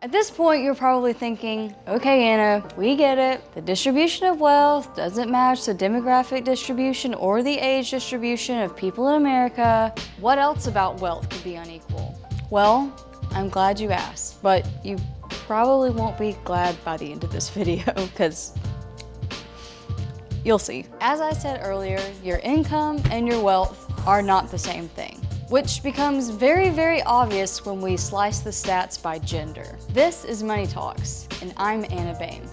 At this point, you're probably thinking, okay, Anna, we get it. The distribution of wealth doesn't match the demographic distribution or the age distribution of people in America. What else about wealth could be unequal? Well, I'm glad you asked, but you probably won't be glad by the end of this video because you'll see. As I said earlier, your income and your wealth are not the same thing, which becomes very, very obvious when we slice the stats by gender. This is Money Talks, and I'm Anna Beahm.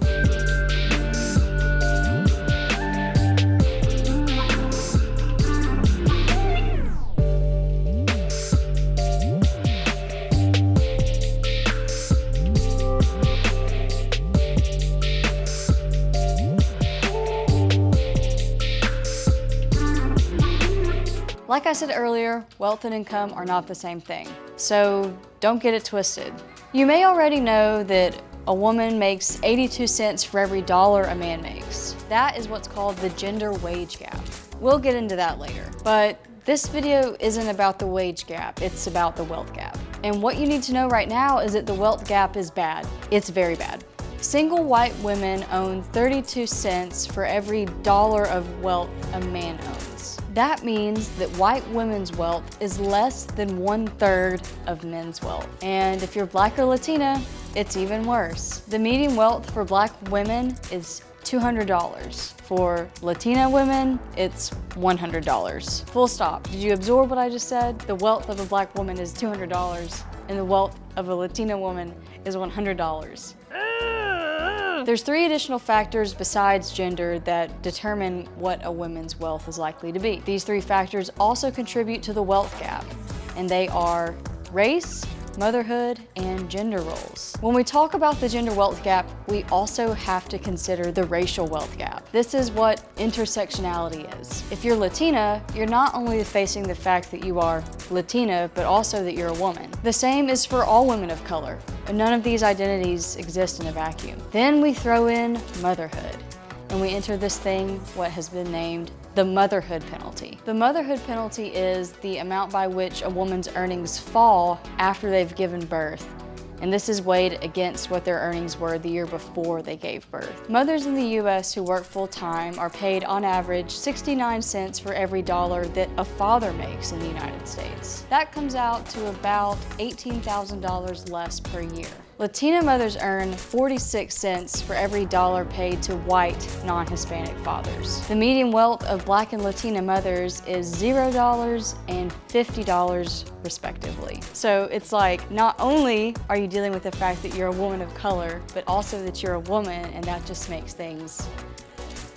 Like I said earlier, wealth and income are not the same thing, so don't get it twisted. You may already know that a woman makes 82 cents for every dollar a man makes. That is what's called the gender wage gap. We'll get into that later, but this video isn't about the wage gap, it's about the wealth gap. And what you need to know right now is that the wealth gap is bad. It's very bad. Single white women own 32 cents for every dollar of wealth a man owns. That means that white women's wealth is less than 1/3 of men's wealth. And if you're Black or Latina, it's even worse. The median wealth for Black women is $200. For Latina women, it's $100. Full stop. Did you absorb what I just said? The wealth of a Black woman is $200 and the wealth of a Latina woman is $100. There's 3 additional factors besides gender that determine what a woman's wealth is likely to be. These 3 factors also contribute to the wealth gap, and they are race, motherhood, and gender roles. When we talk about the gender wealth gap, we also have to consider the racial wealth gap. This is what intersectionality is. If you're Latina, you're not only facing the fact that you are Latina, but also that you're a woman. The same is for all women of color. None of these identities exist in a vacuum. Then we throw in motherhood, and we enter this thing, what has been named the Motherhood Penalty. The Motherhood Penalty is the amount by which a woman's earnings fall after they've given birth. And this is weighed against what their earnings were the year before they gave birth. Mothers in the US who work full-time are paid on average 69 cents for every dollar that a father makes in the United States. That comes out to about $18,000 less per year. Latina mothers earn 46 cents for every dollar paid to white, non-Hispanic fathers. The median wealth of Black and Latina mothers is $0 and $50 respectively. So it's like, not only are you dealing with the fact that you're a woman of color, but also that you're a woman, and that just makes things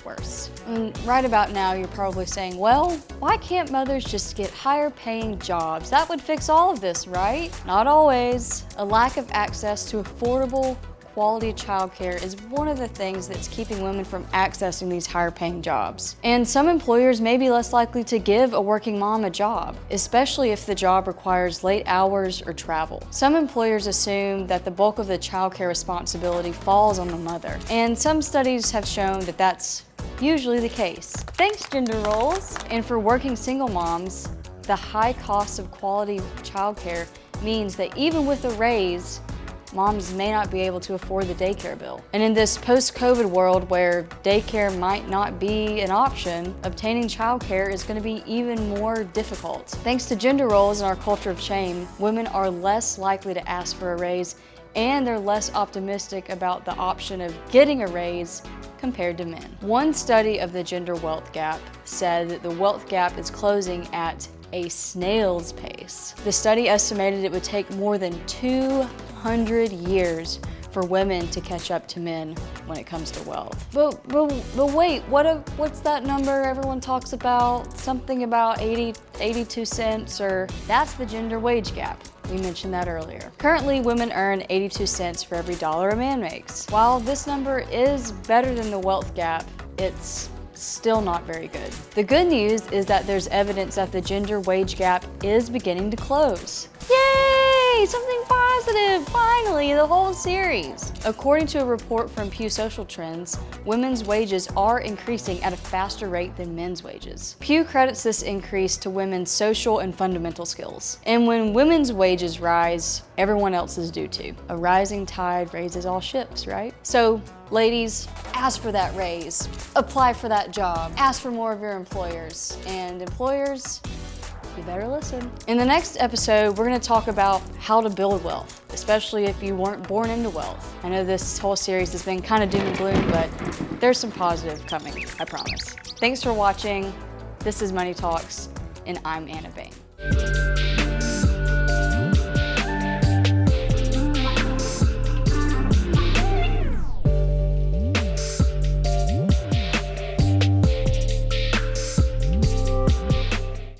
worse. And right about now, you're probably saying, well, why can't mothers just get higher paying jobs? That would fix all of this, right? Not always. A lack of access to affordable, quality childcare is one of the things that's keeping women from accessing these higher paying jobs. And some employers may be less likely to give a working mom a job, especially if the job requires late hours or travel. Some employers assume that the bulk of the childcare responsibility falls on the mother. And some studies have shown that that's usually the case. Thanks, gender roles. And for working single moms, the high cost of quality childcare means that even with a raise, moms may not be able to afford the daycare bill. And in this post-COVID world where daycare might not be an option, obtaining childcare is going to be even more difficult. Thanks to gender roles and our culture of shame, women are less likely to ask for a raise, and they're less optimistic about the option of getting a raise compared to men. One study of the gender wealth gap said that the wealth gap is closing at a snail's pace. The study estimated it would take more than 200 years for women to catch up to men when it comes to wealth. But wait, what's that number everyone talks about? Something about 82 cents, or that's the gender wage gap. We mentioned that earlier. Currently, women earn 82 cents for every dollar a man makes. While this number is better than the wealth gap, it's still not very good. The good news is that there's evidence that the gender wage gap is beginning to close. Yay! Something fine! positive, finally, the whole series. According to a report from Pew Social Trends, women's wages are increasing at a faster rate than men's wages. Pew credits this increase to women's social and fundamental skills. And when women's wages rise, everyone else's do too. A rising tide raises all ships, right? So, ladies, ask for that raise, apply for that job, ask for more of your employers, and employers, you better listen. In the next episode, we're gonna talk about how to build wealth, especially if you weren't born into wealth. I know this whole series has been kind of doom and gloom, but there's some positive coming, I promise. Thanks for watching. This is Money Talks, and I'm Anna Beahm.